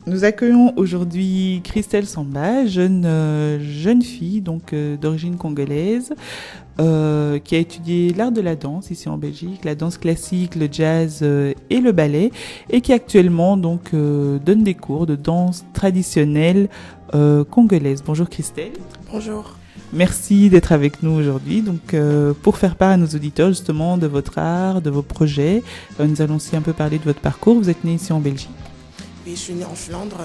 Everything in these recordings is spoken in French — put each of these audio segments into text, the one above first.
Nous accueillons aujourd'hui Christelle Samba, jeune fille donc d'origine congolaise, qui a étudié l'art de la danse ici en Belgique, la danse classique, le jazz et le ballet, et qui actuellement donc donne des cours de danse traditionnelle congolaise. Bonjour Christelle. Bonjour. Merci d'être avec nous aujourd'hui. Donc, pour faire part à nos auditeurs justement de votre art, de vos projets, nous allons aussi un peu parler de votre parcours. Vous êtes née ici en Belgique. Oui, je suis née en Flandre.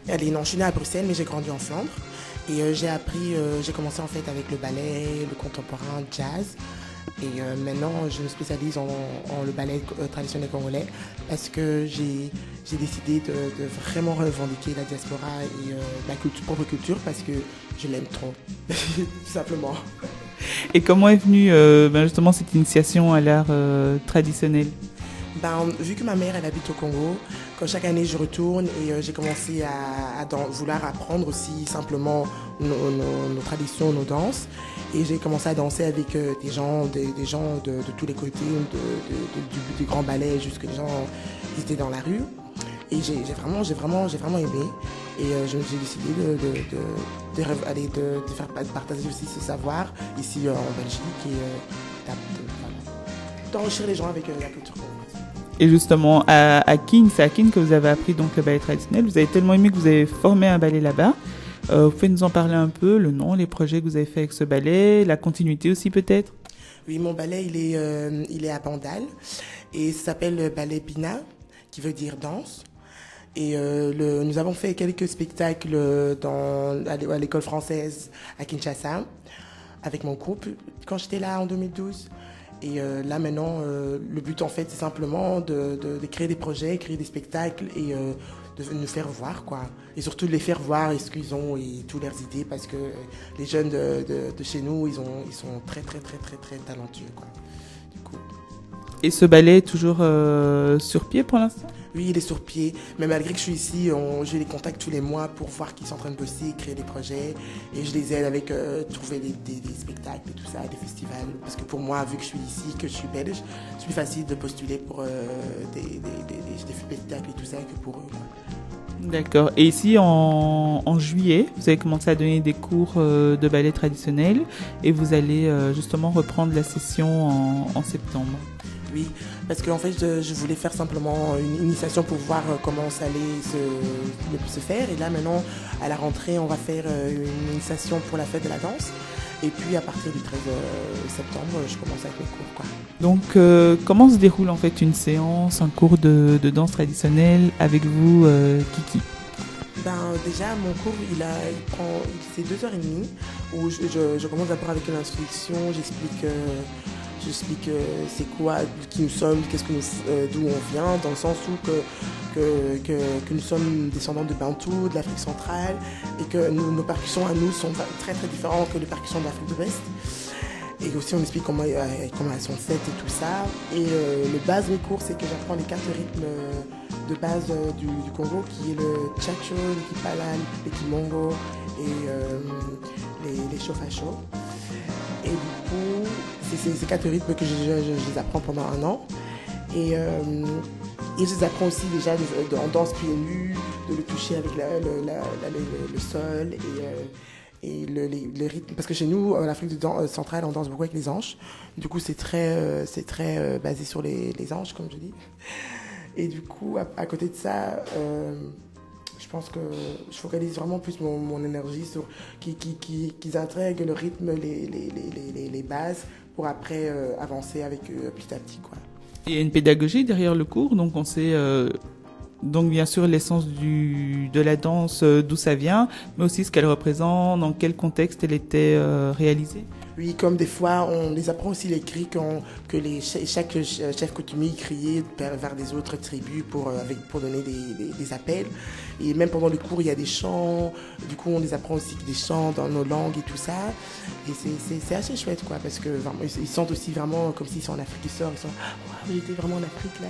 Je suis née à Bruxelles, mais j'ai grandi en Flandre. Et j'ai commencé en fait avec le ballet, le contemporain, le jazz. Et maintenant, je me spécialise en le ballet traditionnel congolais parce que j'ai décidé de vraiment revendiquer la diaspora et ma propre culture parce que je l'aime trop, tout simplement. Et comment est venue justement cette initiation à l'art traditionnel ? Vu que ma mère elle habite au Congo, quand chaque année je retourne et j'ai commencé à vouloir apprendre aussi simplement nos traditions, nos danses. Et j'ai commencé à danser avec des gens de tous les côtés, du grand ballet jusqu'à des gens qui étaient dans la rue. Et j'ai vraiment aimé. Et j'ai décidé de faire partager aussi ce savoir ici en Belgique et d'enrichir les gens avec la culture congolaise. Et justement, à Kin, c'est à Kin que vous avez appris donc le ballet traditionnel. Vous avez tellement aimé que vous avez formé un ballet là-bas. Vous pouvez nous en parler un peu, le nom, les projets que vous avez fait avec ce ballet, la continuité aussi peut-être ? Oui, mon ballet, il est à Bandal et ça s'appelle le ballet Bina, qui veut dire danse. Et nous avons fait quelques spectacles à l'école française à Kinshasa avec mon groupe quand j'étais là en 2012. Et là maintenant, le but en fait c'est simplement de créer des projets, créer des spectacles et de nous faire voir quoi. Et surtout de les faire voir ce qu'ils ont et toutes leurs idées parce que les jeunes de chez nous, ils sont très talentueux quoi. Du coup. Et ce ballet est toujours sur pied pour l'instant ? Oui, il est sur pied. Mais malgré que je suis ici, j'ai les contacts tous les mois pour voir qu'ils sont en train de bosser, créer des projets. Et je les aide avec trouver des spectacles et tout ça, des festivals. Parce que pour moi, vu que je suis ici, que je suis belge, c'est plus facile de postuler pour des spectacles et tout ça que pour eux. D'accord. Et ici, en juillet, vous avez commencé à donner des cours de ballet traditionnel et vous allez justement reprendre la session en septembre. Oui, parce qu'en fait, je voulais faire simplement une initiation pour voir comment ça allait se faire. Et là, maintenant, à la rentrée, on va faire une initiation pour la fête de la danse. Et puis, à partir du 13 septembre, je commence avec mes cours, quoi. Donc, comment se déroule en fait une séance, un cours de danse traditionnelle avec vous, Kiki ? Déjà, mon cours, c'est 2h30 où je commence d'abord avec une introduction, j'explique c'est quoi, qui nous sommes, d'où on vient, dans le sens où que nous sommes descendants de Bantou, de l'Afrique centrale, et que nos percussions à nous sont très différentes que les percussions de l'Afrique de l'Ouest. Et aussi on explique comment elles sont faites et tout ça. Et le base des cours, c'est que j'apprends les 4 rythmes de base du Congo, qui est le tchatcho, le kipala, le kimongo et les shofacho. Et du coup, c'est ces 4 rythmes que je les apprends pendant 1 an. Et je les apprends aussi déjà en danse pieds nus, de le toucher avec le sol et le rythme. Parce que chez nous, en Afrique centrale, on danse beaucoup avec les hanches. Du coup, c'est très basé sur les hanches, comme je dis. Et du coup, à côté de ça, je pense que je focalise vraiment plus mon énergie sur qu'ils intègrent le rythme, les bases, pour après avancer avec eux petit à petit, quoi. Il y a une pédagogie derrière le cours, donc on sait donc bien sûr l'essence de la danse, d'où ça vient, mais aussi ce qu'elle représente, dans quel contexte elle était réalisée. Oui, comme des fois, on les apprend aussi les cris que chaque chef coutumier criait vers des autres tribus pour donner des appels. Et même pendant les cours, il y a des chants. Du coup, on les apprend aussi des chants dans nos langues et tout ça. Et c'est assez chouette, quoi, parce que vraiment, ils sentent aussi vraiment comme s'ils sont en Afrique. Ils sont wow, j'étais vraiment en Afrique, là.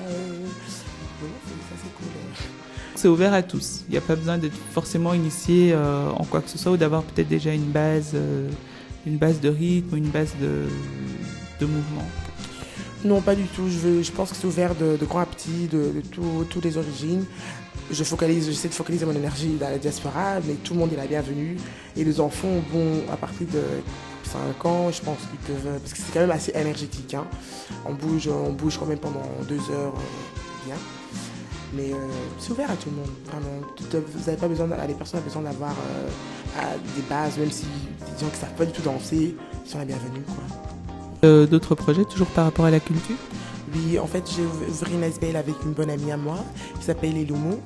Oui, ça c'est cool. C'est ouvert à tous. Il n'y a pas besoin d'être forcément initié en quoi que ce soit ou d'avoir peut-être déjà une base de rythme, une base de mouvement. Non, pas du tout. Je pense que c'est ouvert de grand à petit, de toutes les origines. j'essaie de focaliser mon énergie dans la diaspora, mais tout le monde est la bienvenue. Et les enfants, bon, à partir de 5 ans, je pense qu'ils peuvent, parce que c'est quand même assez énergétique, hein. On bouge quand même pendant 2 heures, bien. Mais c'est ouvert à tout le monde, vraiment. Vous avez pas besoin, les personnes ont besoin d'avoir des bases, même si des gens qui savent pas du tout danser, ils sont la bienvenue, quoi. D'autres projets, toujours par rapport à la culture? Oui, en fait, j'ai ouvert une SBL avec une bonne amie à moi qui s'appelle Elomo.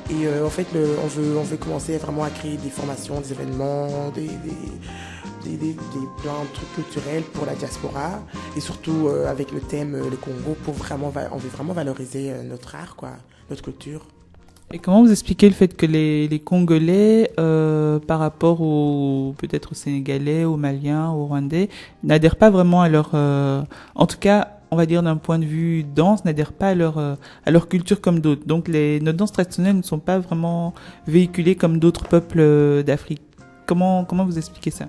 Et en fait, on veut commencer vraiment à créer des formations, des événements, des plein de trucs culturels pour la diaspora. Et surtout avec le thème le Congo, on veut vraiment valoriser notre art, quoi, notre culture. Et comment vous expliquez le fait que les Congolais, par rapport peut-être aux Sénégalais, aux Maliens, aux Rwandais, n'adhèrent pas vraiment à leur... en tout cas, on va dire d'un point de vue danse, n'adhèrent pas à leur culture comme d'autres. Donc nos danses traditionnelles ne sont pas vraiment véhiculées comme d'autres peuples d'Afrique. Comment vous expliquez ça?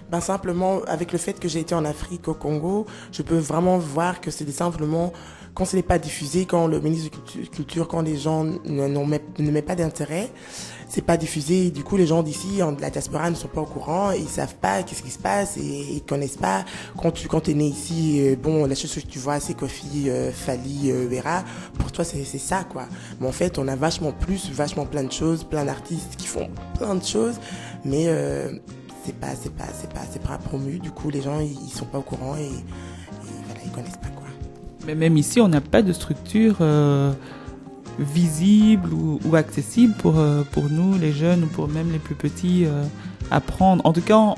Ben simplement, avec le fait que j'ai été en Afrique, au Congo, je peux vraiment voir que c'est simplement, quand ce n'est pas diffusé, quand le ministre de Culture, quand les gens ne mettent pas d'intérêt, c'est pas diffusé. Et du coup, les gens d'ici, de la diaspora, ne sont pas au courant, ils savent pas qu'est-ce qui se passe et ils connaissent pas. Quand t'es né ici, bon, la chose que tu vois, c'est Kofi, Fally, Vera. Pour toi, c'est ça, quoi. Mais en fait, on a vachement plein de choses, plein d'artistes qui font plein de choses, mais c'est pas promu. Du coup, les gens, ils sont pas au courant et voilà, ils connaissent pas, quoi. Mais même ici, on n'a pas de structure visible ou accessible pour nous, les jeunes, ou pour même les plus petits, apprendre. En tout cas,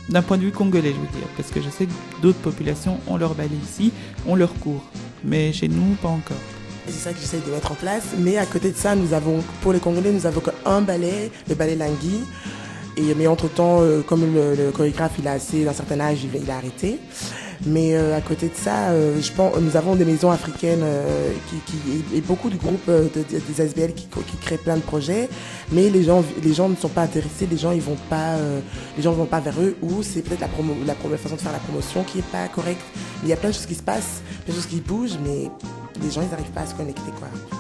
d'un point de vue congolais, je veux dire. Parce que je sais que d'autres populations ont leur ballet ici, ont leur cours. Mais chez nous, pas encore. Et c'est ça que j'essaie de mettre en place. Mais à côté de ça, pour les Congolais, nous avons qu'un ballet, le ballet Lingui. Mais entre-temps, comme le chorégraphe, il a assez d'un certain âge, il a arrêté. Mais à côté de ça, je pense, nous avons des maisons africaines et beaucoup de groupes des SBL qui créent plein de projets. Mais les gens ne sont pas intéressés, les gens vont pas vers eux, ou c'est peut-être la façon de faire la promotion qui est pas correcte. Mais il y a plein de choses qui se passent, plein de choses qui bougent, mais les gens ils n'arrivent pas à se connecter, quoi. Du coup,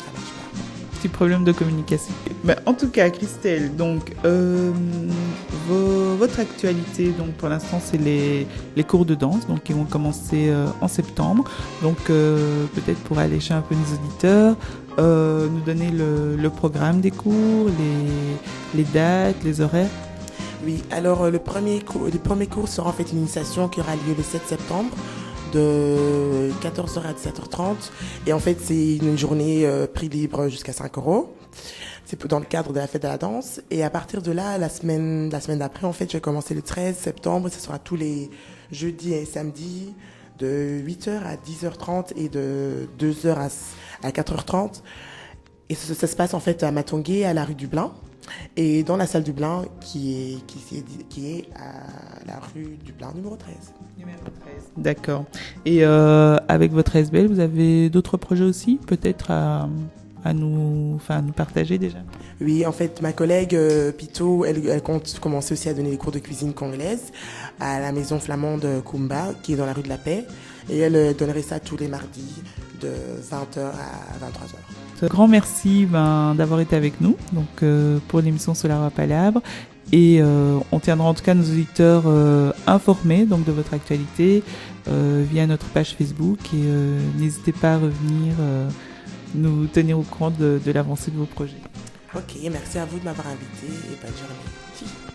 ça marche pas. Petit problème de communication. Mais en tout cas, Christelle, donc votre actualité, donc pour l'instant, c'est les cours de danse, donc qui vont commencer en septembre. Donc peut-être pour allécher un peu nos auditeurs, nous donner le programme des cours, les dates, les horaires. Oui, alors le premier cours sera en fait une initiation qui aura lieu le 7 septembre. De 14h à 17h30. Et en fait, c'est une journée prix libre jusqu'à 5 €. C'est dans le cadre de la fête de la danse. Et à partir de là, la semaine d'après, en fait, je vais commencer le 13 septembre. Ce sera tous les jeudis et samedis de 8h à 10h30 et de 2h à 4h30. Et ça se passe en fait à Matongué, à la rue Dublin. Et dans la salle Dublin qui est à la rue Dublin numéro 13. D'accord. Et avec votre SBL, vous avez d'autres projets aussi, peut-être à nous partager déjà? Oui, en fait, ma collègue Pito, elle compte commencer aussi à donner des cours de cuisine congolaise à la maison flamande Kumba, qui est dans la rue de la Paix. Et elle donnerait ça tous les mardis de 20h à 23h. Un grand merci d'avoir été avec nous donc, pour l'émission Solar à Palabre. Et on tiendra en tout cas nos auditeurs informés donc, de votre actualité via notre page Facebook. Et n'hésitez pas à revenir nous tenir au courant de l'avancée de vos projets. Ok, merci à vous de m'avoir invité et bonne journée.